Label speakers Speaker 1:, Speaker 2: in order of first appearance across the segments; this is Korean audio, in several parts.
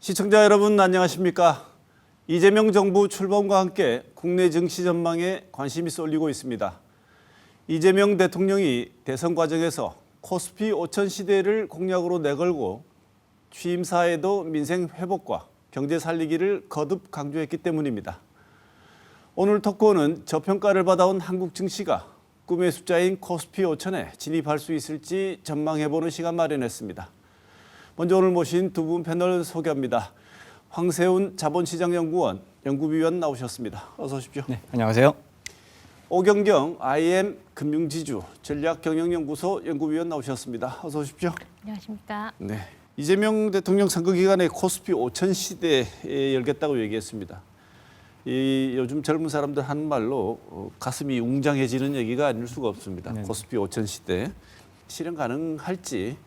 Speaker 1: 시청자 여러분 안녕하십니까? 이재명 정부 출범과 함께 국내 증시 전망에 관심이 쏠리고 있습니다. 이재명 대통령이 대선 과정에서 코스피 5천 시대를 공약으로 내걸고 취임사에도 민생 회복과 경제 살리기를 거듭 강조했기 때문입니다. 오늘 토크는 저평가를 받아온 한국 증시가 꿈의 숫자인 코스피 5천에 진입할 수 있을지 전망해보는 시간 마련했습니다. 먼저 오늘 모신 두 분 패널 소개합니다. 황세훈 자본시장연구원 연구위원 나오셨습니다. 어서 오십시오.
Speaker 2: 네, 안녕하세요.
Speaker 1: 오경경 IM 금융지주 전략경영연구소 연구위원 나오셨습니다. 어서 오십시오.
Speaker 3: 안녕하십니까.
Speaker 1: 네, 이재명 대통령 선거 기간에 코스피 5천 시대에 열겠다고 얘기했습니다. 이 요즘 젊은 사람들 하는 말로 가슴이 웅장해지는 얘기가 아닐 수가 없습니다.
Speaker 2: 네.
Speaker 1: 코스피 5천 시대 실현 가능할지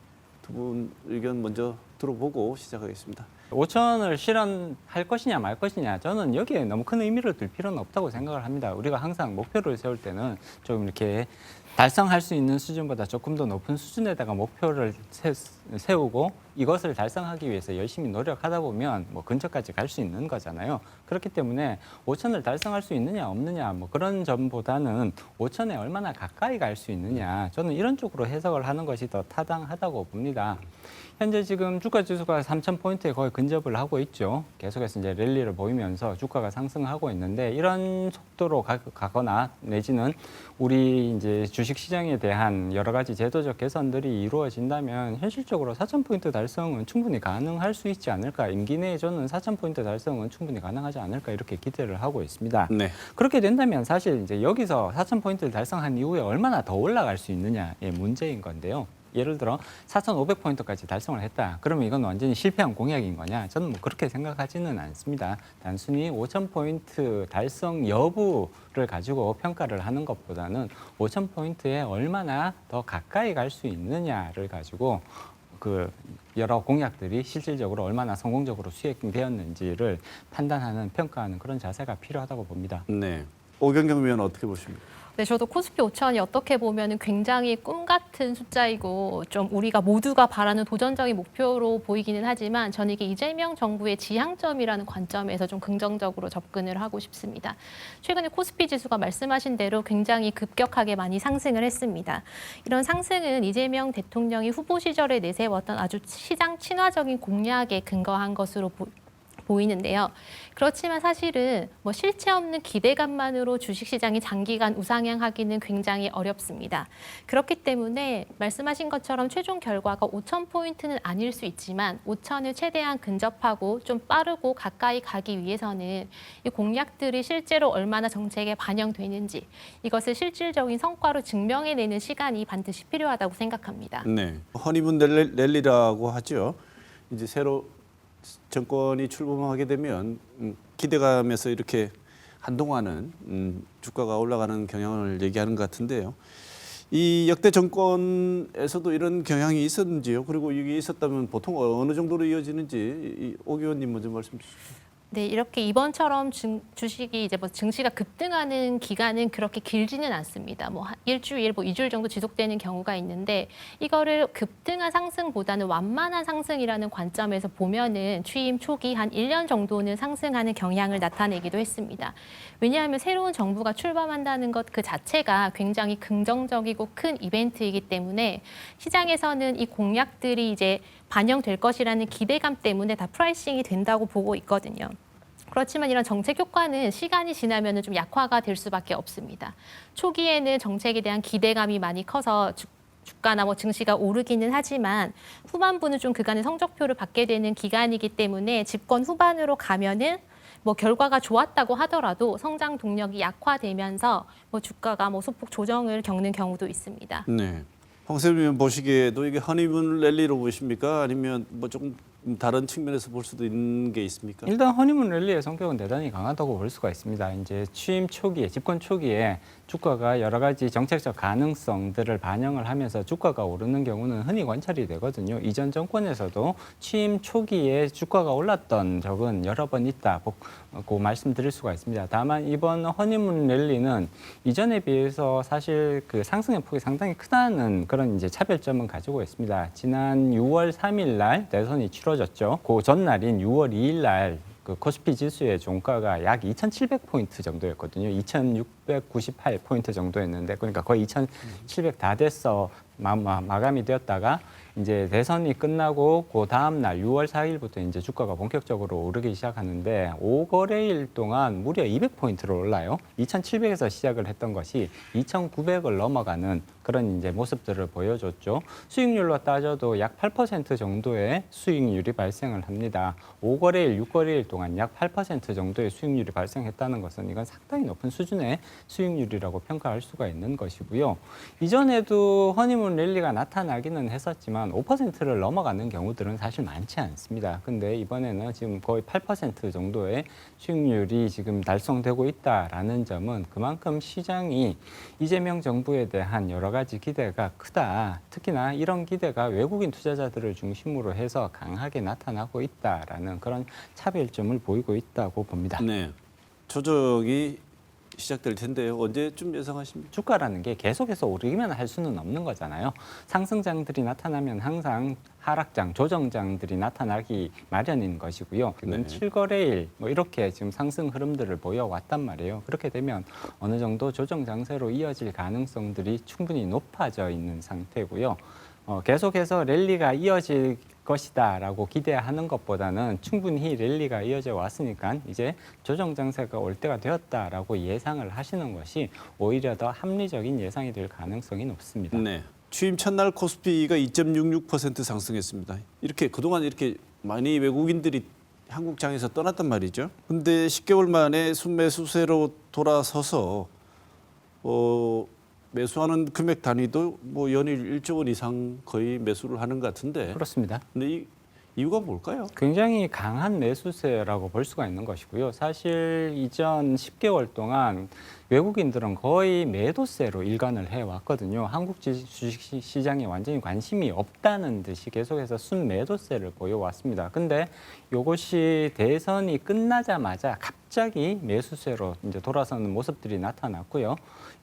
Speaker 1: 두 분 의견 먼저 들어보고 시작하겠습니다.
Speaker 2: 5천을 실현할 것이냐 말 것이냐, 저는 여기에 너무 큰 의미를 둘 필요는 없다고 생각을 합니다. 우리가 항상 목표를 세울 때는 좀 이렇게 달성할 수 있는 수준보다 조금 더 높은 수준에다가 목표를 세우고 이것을 달성하기 위해서 열심히 노력하다 보면 뭐 근처까지 갈 수 있는 거잖아요. 그렇기 때문에 5천을 달성할 수 있느냐 없느냐 뭐 그런 점보다는 5천에 얼마나 가까이 갈 수 있느냐, 저는 이런 쪽으로 해석을 하는 것이 더 타당하다고 봅니다. 현재 지금 주가 지수가 3,000포인트에 거의 근접을 하고 있죠. 계속해서 이제 랠리를 보이면서 주가가 상승하고 있는데, 이런 속도로 가거나 내지는 우리 이제 주식 시장에 대한 여러 가지 제도적 개선들이 이루어진다면 현실적으로 4,000포인트 달성은 충분히 가능할 수 있지 않을까. 임기 내에 저는 4,000포인트 달성은 충분히 가능하지 않을까 이렇게 기대를 하고 있습니다.
Speaker 1: 네.
Speaker 2: 그렇게 된다면 사실 이제 여기서 4,000포인트를 달성한 이후에 얼마나 더 올라갈 수 있느냐의 문제인 건데요. 예를 들어 4,500포인트까지 달성을 했다. 그러면 이건 완전히 실패한 공약인 거냐? 저는 뭐 그렇게 생각하지는 않습니다. 단순히 5,000포인트 달성 여부를 가지고 평가를 하는 것보다는 5,000포인트에 얼마나 더 가까이 갈 수 있느냐를 가지고 그 여러 공약들이 실질적으로 얼마나 성공적으로 수행되었는지를 판단하는, 평가하는 그런 자세가 필요하다고 봅니다.
Speaker 1: 네. 오경경 위원 어떻게 보십니까?
Speaker 3: 네, 저도 코스피 5천이 어떻게 보면 굉장히 꿈 같은 숫자이고 좀 우리가 모두가 바라는 도전적인 목표로 보이기는 하지만 저는 이게 이재명 정부의 지향점이라는 관점에서 좀 긍정적으로 접근을 하고 싶습니다. 최근에 코스피 지수가 말씀하신 대로 굉장히 급격하게 많이 상승을 했습니다. 이런 상승은 이재명 대통령이 후보 시절에 내세웠던 아주 시장 친화적인 공약에 근거한 것으로 보이는데요. 그렇지만 사실은 뭐 실체 없는 기대감만으로 주식시장이 장기간 우상향하기는 굉장히 어렵습니다. 그렇기 때문에 말씀하신 것처럼 최종 결과가 5,000포인트는 아닐 수 있지만 5,000을 최대한 근접하고 좀 빠르고 가까이 가기 위해서는 이 공약들이 실제로 얼마나 정책에 반영되는지 이것을 실질적인 성과로 증명해내는 시간이 반드시 필요하다고 생각합니다.
Speaker 1: 네. 허니문 랠리라고 하죠. 이제 새로 정권이 출범하게 되면 기대감에서 이렇게 한동안은 주가가 올라가는 경향을 얘기하는 것 같은데요. 이 역대 정권에서도 이런 경향이 있었는지요? 그리고 이게 있었다면 보통 어느 정도로 이어지는지 오 의원님 먼저 말씀 주시죠.
Speaker 3: 네, 이렇게 이번처럼 주식이 이제 뭐 증시가 급등하는 기간은 그렇게 길지는 않습니다. 뭐 일주일, 뭐 2주일 정도 지속되는 경우가 있는데 이거를 급등한 상승보다는 완만한 상승이라는 관점에서 보면은 취임 초기 한 1년 정도는 상승하는 경향을 나타내기도 했습니다. 왜냐하면 새로운 정부가 출범한다는 것 그 자체가 굉장히 긍정적이고 큰 이벤트이기 때문에 시장에서는 이 공약들이 이제 반영될 것이라는 기대감 때문에 다 프라이싱이 된다고 보고 있거든요. 그렇지만 이런 정책 효과는 시간이 지나면 좀 약화가 될 수밖에 없습니다. 초기에는 정책에 대한 기대감이 많이 커서 주가나 뭐 증시가 오르기는 하지만 후반부는 좀 그간의 성적표를 받게 되는 기간이기 때문에 집권 후반으로 가면은 뭐 결과가 좋았다고 하더라도 성장 동력이 약화되면서 뭐 주가가 뭐 소폭 조정을 겪는 경우도 있습니다.
Speaker 1: 네. 황세훈 의원 보시기에도 이게 허니문 랠리로 보십니까? 아니면 뭐 조금 다른 측면에서 볼 수도 있는 게 있습니까?
Speaker 2: 일단 허니문 랠리의 성격은 대단히 강하다고 볼 수가 있습니다. 이제 취임 초기에, 집권 초기에 주가가 여러 가지 정책적 가능성들을 반영을 하면서 주가가 오르는 경우는 흔히 관찰이 되거든요. 이전 정권에서도 취임 초기에 주가가 올랐던 적은 여러 번 있다고 말씀드릴 수가 있습니다. 다만 이번 허니문 랠리는 이전에 비해서 사실 그 상승의 폭이 상당히 크다는 그런 이제 차별점은 가지고 있습니다. 지난 6월 3일 날 대선이 치러 틀어졌죠. 그 전날인 6월 2일 날 그 코스피 지수의 종가가 약 2,700포인트 정도였거든요. 2,698포인트 정도였는데 그러니까 거의 2,700 다 됐어 마감이 되었다가 이제 대선이 끝나고 그 다음 날 6월 4일부터 이제 주가가 본격적으로 오르기 시작하는데 5거래일 동안 무려 200포인트를 올라요. 2,700에서 시작을 했던 것이 2,900을 넘어가는 그런 이제 모습들을 보여줬죠. 수익률로 따져도 약 8% 정도의 수익률이 발생을 합니다. 5거래일, 6거래일 동안 약 8% 정도의 수익률이 발생했다는 것은 이건 상당히 높은 수준의 수익률이라고 평가할 수가 있는 것이고요. 이전에도 허니문 랠리가 나타나기는 했었지만 5%를 넘어가는 경우들은 사실 많지 않습니다. 근데 이번에는 지금 거의 8% 정도의 수익률이 지금 달성되고 있다라는 점은 그만큼 시장이 이재명 정부에 대한 여러 가지 기대가 크다. 특히나 이런 기대가 외국인 투자자들을 중심으로 해서 강하게 나타나고 있다라는 그런 차별점을 보이고 있다고 봅니다.
Speaker 1: 네. 조정이 시작될 텐데요. 언제쯤 예상하십니까?
Speaker 2: 주가라는 게 계속해서 오르기만 할 수는 없는 거잖아요. 상승장들이 나타나면 항상 하락장, 조정장들이 나타나기 마련인 것이고요. 지금
Speaker 1: 네.
Speaker 2: 7거래일 뭐 이렇게 지금 상승 흐름들을 보여왔단 말이에요. 그렇게 되면 어느 정도 조정 장세로 이어질 가능성들이 충분히 높아져 있는 상태고요. 계속해서 랠리가 이어질 것이다라고 기대하는 것보다는 충분히 랠리가 이어져 왔으니까 이제 조정 장세가 올 때가 되었다라고 예상을 하시는 것이 오히려 더 합리적인 예상이 될 가능성이 높습니다.
Speaker 1: 네. 취임 첫날 코스피가 2.66% 상승했습니다. 이렇게 그동안 이렇게 많이 외국인들이 한국장에서 떠났단 말이죠. 근데 10개월 만에 순매수세로 돌아서서 매수하는 금액 단위도 뭐 연일 1조 원 이상 거의 매수를 하는 것 같은데.
Speaker 2: 그렇습니다.
Speaker 1: 근데 이 이유가 뭘까요?
Speaker 2: 굉장히 강한 매수세라고 볼 수가 있는 것이고요. 사실 이전 10개월 동안 외국인들은 거의 매도세로 일관을 해왔거든요. 한국 주식시장에 완전히 관심이 없다는 듯이 계속해서 순매도세를 보여왔습니다. 근데 이것이 대선이 끝나자마자 갑자기 매수세로 이제 돌아서는 모습들이 나타났고요.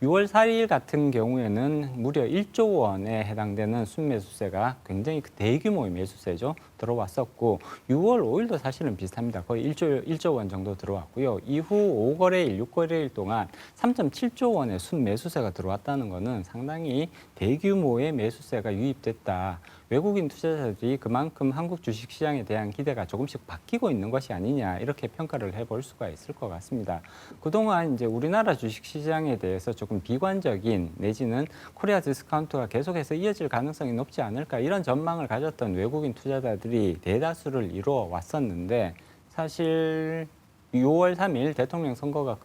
Speaker 2: 6월 4일 같은 경우에는 무려 1조 원에 해당되는 순매수세가 굉장히 대규모의 매수세죠. 들어왔었고 6월 5일도 사실은 비슷합니다. 거의 1조 원 정도 들어왔고요. 이후 5거래일, 6거래일 동안 3.7조 원의 순매수세가 들어왔다는 것은 상당히 대규모의 매수세가 유입됐다. 외국인 투자자들이 그만큼 한국 주식시장에 대한 기대가 조금씩 바뀌고 있는 것이 아니냐 이렇게 평가를 해볼 수가 있을 것 같습니다. 그동안 이제 우리나라 주식시장에 대해서 조금 비관적인 내지는 코리아 디스카운트가 계속해서 이어질 가능성이 높지 않을까 이런 전망을 가졌던 외국인 투자자들이 대다수를 이루어 왔었는데 사실 6월 3일 대통령 선거가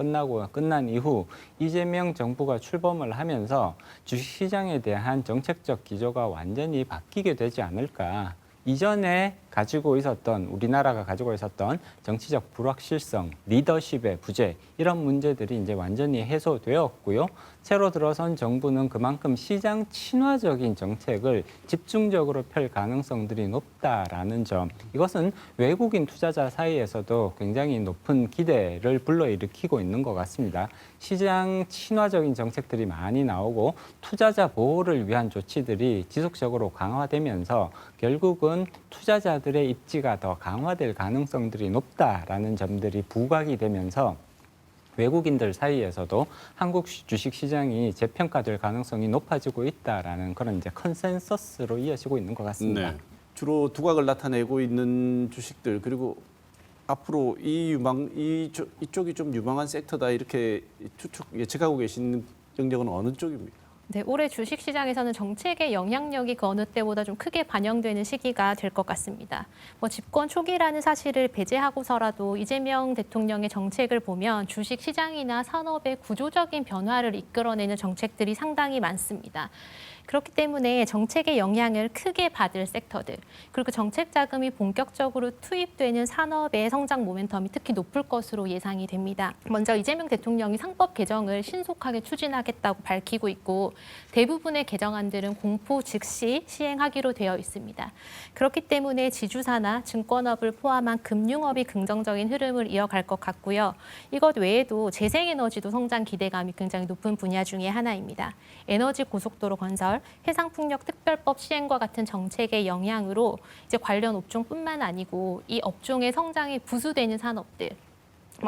Speaker 2: 끝난 이후 이재명 정부가 출범을 하면서 주식시장에 대한 정책적 기조가 완전히 바뀌게 되지 않을까. 이전에 우리나라가 가지고 있었던 정치적 불확실성, 리더십의 부재 이런 문제들이 이제 완전히 해소되었고요. 새로 들어선 정부는 그만큼 시장 친화적인 정책을 집중적으로 펼 가능성들이 높다라는 점. 이것은 외국인 투자자 사이에서도 굉장히 높은 기대를 불러일으키고 있는 것 같습니다. 시장 친화적인 정책들이 많이 나오고 투자자 보호를 위한 조치들이 지속적으로 강화되면서 결국은 투자자들의 입지가 더 강화될 가능성들이 높다라는 점들이 부각이 되면서 외국인들 사이에서도 한국 주식시장이 재평가될 가능성이 높아지고 있다라는 그런 이제 컨센서스로 이어지고 있는 것 같습니다.
Speaker 1: 네. 주로 두각을 나타내고 있는 주식들 그리고 앞으로 이쪽이 좀 유망한 섹터다 이렇게 예측하고 계신 영역은 어느 쪽입니까?
Speaker 3: 네, 올해 주식시장에서는 정책의 영향력이 그 어느 때보다 좀 크게 반영되는 시기가 될 것 같습니다. 집권 초기라는 사실을 배제하고서라도 이재명 대통령의 정책을 보면 주식시장이나 산업의 구조적인 변화를 이끌어내는 정책들이 상당히 많습니다. 그렇기 때문에 정책의 영향을 크게 받을 섹터들, 그리고 정책 자금이 본격적으로 투입되는 산업의 성장 모멘텀이 특히 높을 것으로 예상이 됩니다. 먼저 이재명 대통령이 상법 개정을 신속하게 추진하겠다고 밝히고 있고 대부분의 개정안들은 공포 즉시 시행하기로 되어 있습니다. 그렇기 때문에 지주사나 증권업을 포함한 금융업이 긍정적인 흐름을 이어갈 것 같고요. 이것 외에도 재생에너지도 성장 기대감이 굉장히 높은 분야 중에 하나입니다. 에너지 고속도로 건설, 해상풍력특별법 시행과 같은 정책의 영향으로 이제 관련 업종뿐만 아니고 이 업종의 성장이 부수되는 산업들,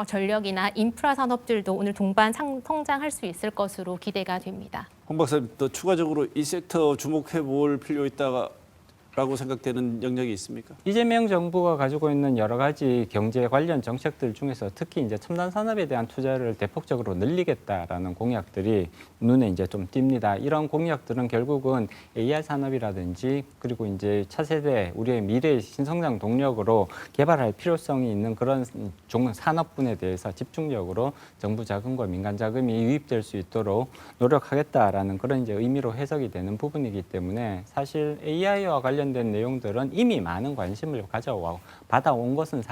Speaker 3: 전력이나 인프라 산업들도 오늘 동반 성장할 수 있을 것으로 기대가 됩니다.
Speaker 1: 홍 박사님, 또 추가적으로 이 섹터 주목해 볼 필요 있다라고 생각되는 영역이 있습니까?
Speaker 2: 이재명 정부가 가지고 있는 여러 가지 경제 관련 정책들 중에서 특히 이제 첨단 산업에 대한 투자를 대폭적으로 늘리겠다라는 공약들이 눈에 이제 좀 띕니다. 이런 공약들은 결국은 AR 산업이라든지 그리고 이제 차세대 우리의 미래의 신성장 동력으로 개발할 필요성이 있는 그런 산업군에 대해서 집중적으로 정부 자금과 민간 자금이 유입될 수 있도록 노력하겠다라는 그런 이제 의미로 해석이 되는 부분이기 때문에 사실 AI와 관련된 내용들은 이미 많은 관심을 받아온 것은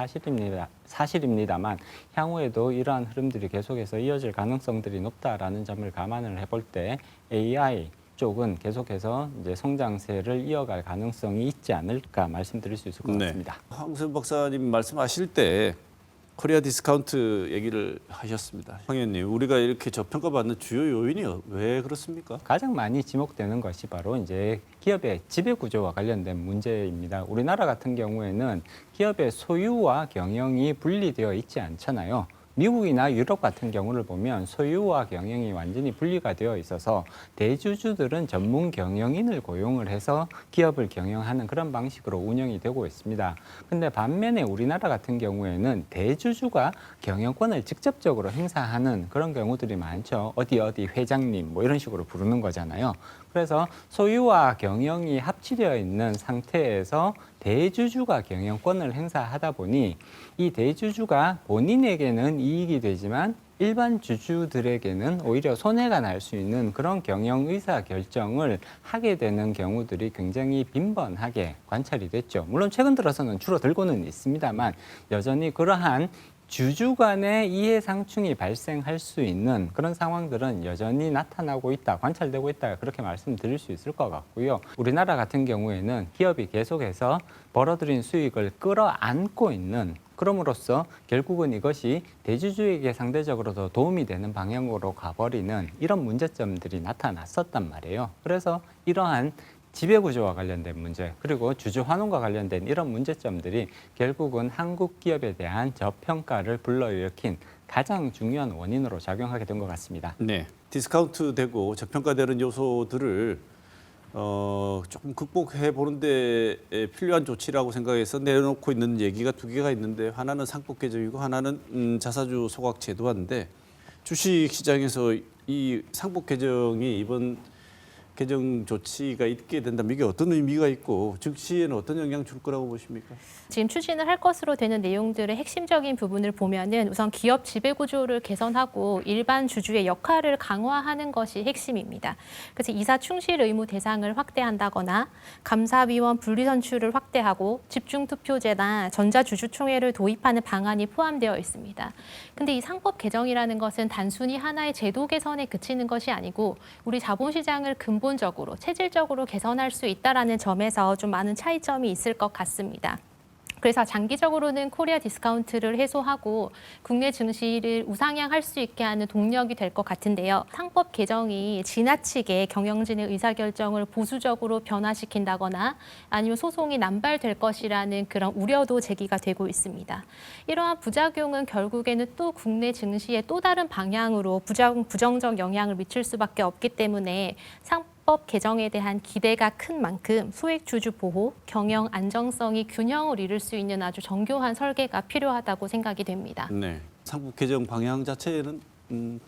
Speaker 2: 사실입니다만 향후에도 이러한 흐름들이 계속해서 이어질 가능성들이 높다라는 점을 감안을 해볼 때 AI 쪽은 계속해서 이제 성장세를 이어갈 가능성이 있지 않을까 말씀드릴 수 있을 것 같습니다.
Speaker 1: 황수현 박사님 말씀하실 때 코리아 디스카운트 얘기를 하셨습니다. 황 의원님, 우리가 이렇게 저평가받는 주요 요인이 왜 그렇습니까?
Speaker 2: 가장 많이 지목되는 것이 바로 이제 기업의 지배 구조와 관련된 문제입니다. 우리나라 같은 경우에는 기업의 소유와 경영이 분리되어 있지 않잖아요. 미국이나 유럽 같은 경우를 보면 소유와 경영이 완전히 분리가 되어 있어서 대주주들은 전문 경영인을 고용을 해서 기업을 경영하는 그런 방식으로 운영이 되고 있습니다. 근데 반면에 우리나라 같은 경우에는 대주주가 경영권을 직접적으로 행사하는 그런 경우들이 많죠. 어디 회장님 뭐 이런 식으로 부르는 거잖아요. 그래서 소유와 경영이 합치되어 있는 상태에서 대주주가 경영권을 행사하다 보니 이 대주주가 본인에게는 이익이 되지만 일반 주주들에게는 오히려 손해가 날 수 있는 그런 경영 의사 결정을 하게 되는 경우들이 굉장히 빈번하게 관찰이 됐죠. 물론 최근 들어서는 줄어들고는 있습니다만 여전히 그러한 주주 간의 이해 상충이 발생할 수 있는 그런 상황들은 여전히 나타나고 있다, 관찰되고 있다 그렇게 말씀드릴 수 있을 것 같고요. 우리나라 같은 경우에는 기업이 계속해서 벌어들인 수익을 끌어안고 있는 그럼으로써 결국은 이것이 대주주에게 상대적으로 더 도움이 되는 방향으로 가버리는 이런 문제점들이 나타났었단 말이에요. 그래서 이러한 지배구조와 관련된 문제 그리고 주주 환원과 관련된 이런 문제점들이 결국은 한국 기업에 대한 저평가를 불러일으킨 가장 중요한 원인으로 작용하게 된 것 같습니다.
Speaker 1: 네, 디스카운트되고 저평가되는 요소들을 조금 극복해 보는데 필요한 조치라고 생각해서 내놓고 있는 얘기가 두 개가 있는데 하나는 상법 개정이고 하나는 자사주 소각 제도화인데 주식 시장에서 이 상법 개정이 이번 개정 조치가 있게 된다면 이게 어떤 의미가 있고 증시에는 어떤 영향 줄 거라고 보십니까?
Speaker 3: 지금 추진을 할 것으로 되는 내용들의 핵심적인 부분을 보면은 우선 기업 지배 구조를 개선하고 일반 주주의 역할을 강화하는 것이 핵심입니다. 그래서 이사 충실 의무 대상을 확대한다거나 감사위원 분리 선출을 확대하고 집중 투표제나 전자주주총회를 도입하는 방안이 포함되어 있습니다. 근데 이 상법 개정이라는 것은 단순히 하나의 제도 개선에 그치는 것이 아니고 우리 자본시장을 근본적으로 체질적으로 개선할 수 있다라는 점에서 좀 많은 차이점이 있을 것 같습니다. 그래서 장기적으로는 코리아 디스카운트를 해소하고 국내 증시를 우상향할 수 있게 하는 동력이 될 것 같은데요. 상법 개정이 지나치게 경영진의 의사결정을 보수적으로 변화시킨다거나 아니면 소송이 남발될 것이라는 그런 우려도 제기가 되고 있습니다. 이러한 부작용은 결국에는 또 국내 증시에 또 다른 방향으로 부정적 영향을 미칠 수밖에 없기 때문에 법 개정에 대한 기대가 큰 만큼 소액주주 보호, 경영 안정성이 균형을 이룰 수 있는 아주 정교한 설계가 필요하다고 생각이 됩니다.
Speaker 1: 네, 상법 개정 방향 자체는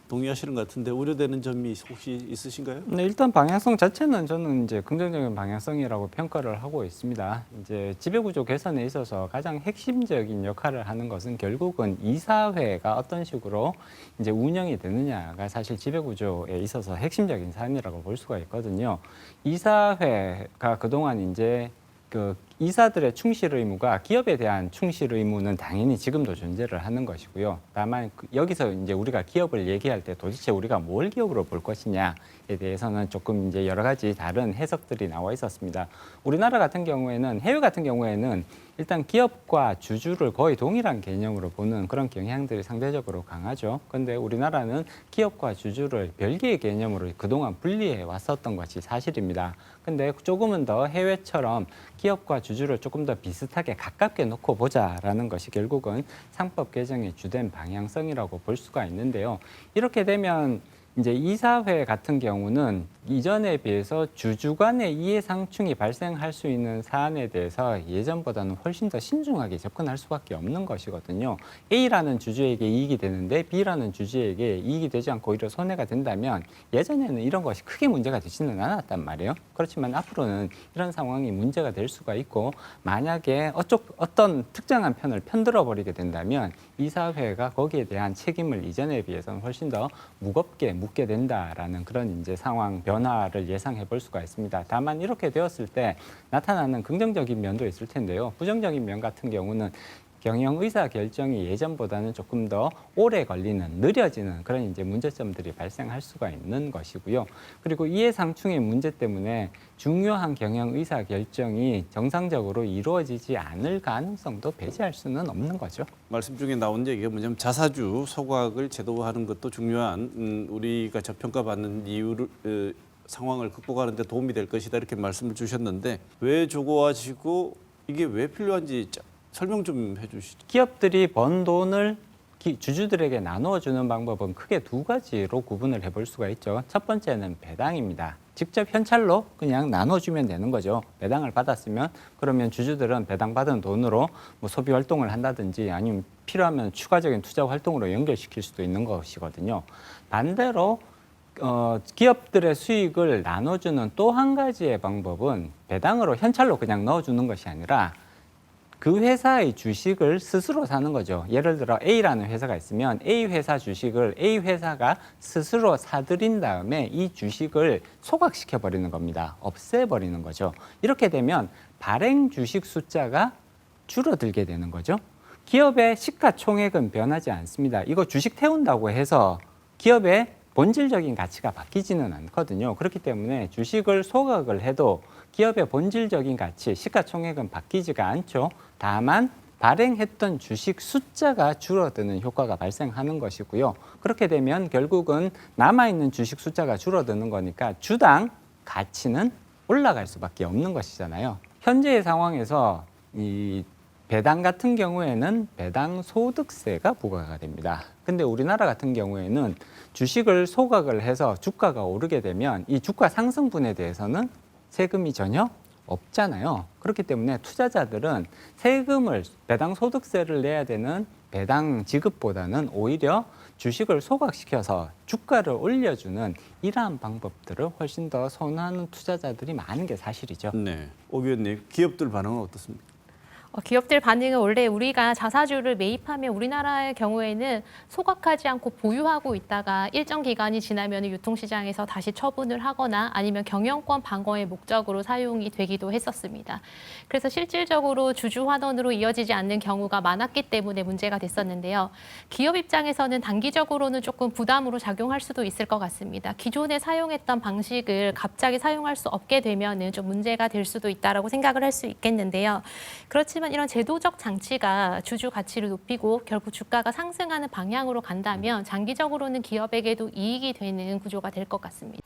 Speaker 1: 동의하시는 것 같은데 우려되는 점이 혹시 있으신가요?
Speaker 2: 네, 일단 방향성 자체는 저는 이제 긍정적인 방향성이라고 평가를 하고 있습니다. 이제 지배구조 개선에 있어서 가장 핵심적인 역할을 하는 것은 결국은 이사회가 어떤 식으로 이제 운영이 되느냐가 사실 지배구조에 있어서 핵심적인 사안이라고 볼 수가 있거든요. 이사회가 그동안 이제 그 이사들의 충실 의무가 기업에 대한 충실 의무는 당연히 지금도 존재를 하는 것이고요. 다만 여기서 이제 우리가 기업을 얘기할 때 도대체 우리가 뭘 기업으로 볼 것이냐에 대해서는 조금 이제 여러 가지 다른 해석들이 나와 있었습니다. 우리나라 같은 경우에는 해외 같은 경우에는 일단 기업과 주주를 거의 동일한 개념으로 보는 그런 경향들이 상대적으로 강하죠. 그런데 우리나라는 기업과 주주를 별개의 개념으로 그동안 분리해 왔었던 것이 사실입니다. 근데 조금은 더 해외처럼 기업과 주주를 조금 더 비슷하게 가깝게 놓고 보자라는 것이 결국은 상법 개정의 주된 방향성이라고 볼 수가 있는데요. 이렇게 되면 이제 이사회 같은 경우는 이전에 비해서 주주 간의 이해 상충이 발생할 수 있는 사안에 대해서 예전보다는 훨씬 더 신중하게 접근할 수밖에 없는 것이거든요. A라는 주주에게 이익이 되는데 B라는 주주에게 이익이 되지 않고 오히려 손해가 된다면 예전에는 이런 것이 크게 문제가 되지는 않았단 말이에요. 그렇지만 앞으로는 이런 상황이 문제가 될 수가 있고 만약에 어떤 특정한 편을 편들어 버리게 된다면 이사회가 거기에 대한 책임을 이전에 비해서는 훨씬 더 무겁게 묻게 된다라는 그런 이제 상황 변화를 예상해 볼 수가 있습니다. 다만 이렇게 되었을 때 나타나는 긍정적인 면도 있을 텐데요. 부정적인 면 같은 경우는 경영 의사 결정이 예전보다는 조금 더 오래 걸리는, 느려지는 그런 이제 문제점들이 발생할 수가 있는 것이고요. 그리고 이해상충의 문제 때문에 중요한 경영 의사 결정이 정상적으로 이루어지지 않을 가능성도 배제할 수는 없는 거죠.
Speaker 1: 말씀 중에 나온 얘기가 뭐냐면 자사주 소각을 제도화하는 것도 중요한 우리가 저평가받는 이유를 상황을 극복하는 데 도움이 될 것이다 이렇게 말씀을 주셨는데 왜 저거하시고 이게 왜 필요한지 설명 좀 해주시죠.
Speaker 2: 기업들이 번 돈을 주주들에게 나누어주는 방법은 크게 두 가지로 구분을 해볼 수가 있죠. 첫 번째는 배당입니다. 직접 현찰로 그냥 나눠주면 되는 거죠. 배당을 받았으면 그러면 주주들은 배당받은 돈으로 뭐 소비 활동을 한다든지 아니면 필요하면 추가적인 투자 활동으로 연결시킬 수도 있는 것이거든요. 반대로 기업들의 수익을 나눠주는 또 한 가지의 방법은 배당으로 현찰로 그냥 넣어주는 것이 아니라 그 회사의 주식을 스스로 사는 거죠. 예를 들어 A라는 회사가 있으면 A 회사 주식을 A 회사가 스스로 사들인 다음에 이 주식을 소각시켜 버리는 겁니다. 없애버리는 거죠. 이렇게 되면 발행 주식 숫자가 줄어들게 되는 거죠. 기업의 시가총액은 변하지 않습니다. 이거 주식 태운다고 해서 기업의 본질적인 가치가 바뀌지는 않거든요. 그렇기 때문에 주식을 소각을 해도 기업의 본질적인 가치, 시가총액은 바뀌지가 않죠. 다만 발행했던 주식 숫자가 줄어드는 효과가 발생하는 것이고요. 그렇게 되면 결국은 남아있는 주식 숫자가 줄어드는 거니까 주당 가치는 올라갈 수밖에 없는 것이잖아요. 현재의 상황에서 이 배당 같은 경우에는 배당 소득세가 부과가 됩니다. 근데 우리나라 같은 경우에는 주식을 소각을 해서 주가가 오르게 되면 이 주가 상승분에 대해서는 세금이 전혀 없잖아요. 그렇기 때문에 투자자들은 세금을 배당 소득세를 내야 되는 배당 지급보다는 오히려 주식을 소각시켜서 주가를 올려주는 이러한 방법들을 훨씬 더 선호하는 투자자들이 많은 게 사실이죠.
Speaker 1: 네, 오 위원님 기업들 반응은 어떻습니까?
Speaker 3: 기업들 반응은 원래 우리가 자사주를 매입하면 우리나라의 경우에는 소각하지 않고 보유하고 있다가 일정 기간이 지나면 유통시장에서 다시 처분을 하거나 아니면 경영권 방어의 목적으로 사용이 되기도 했었습니다. 그래서 실질적으로 주주 환원으로 이어지지 않는 경우가 많았기 때문에 문제가 됐었는데요. 기업 입장에서는 단기적으로는 조금 부담으로 작용할 수도 있을 것 같습니다. 기존에 사용했던 방식을 갑자기 사용할 수 없게 되면은 좀 문제가 될 수도 있다라고 생각을 할 수 있겠는데요. 그렇지만 이런 제도적 장치가 주주 가치를 높이고 결국 주가가 상승하는 방향으로 간다면 장기적으로는 기업에게도 이익이 되는 구조가 될 것 같습니다.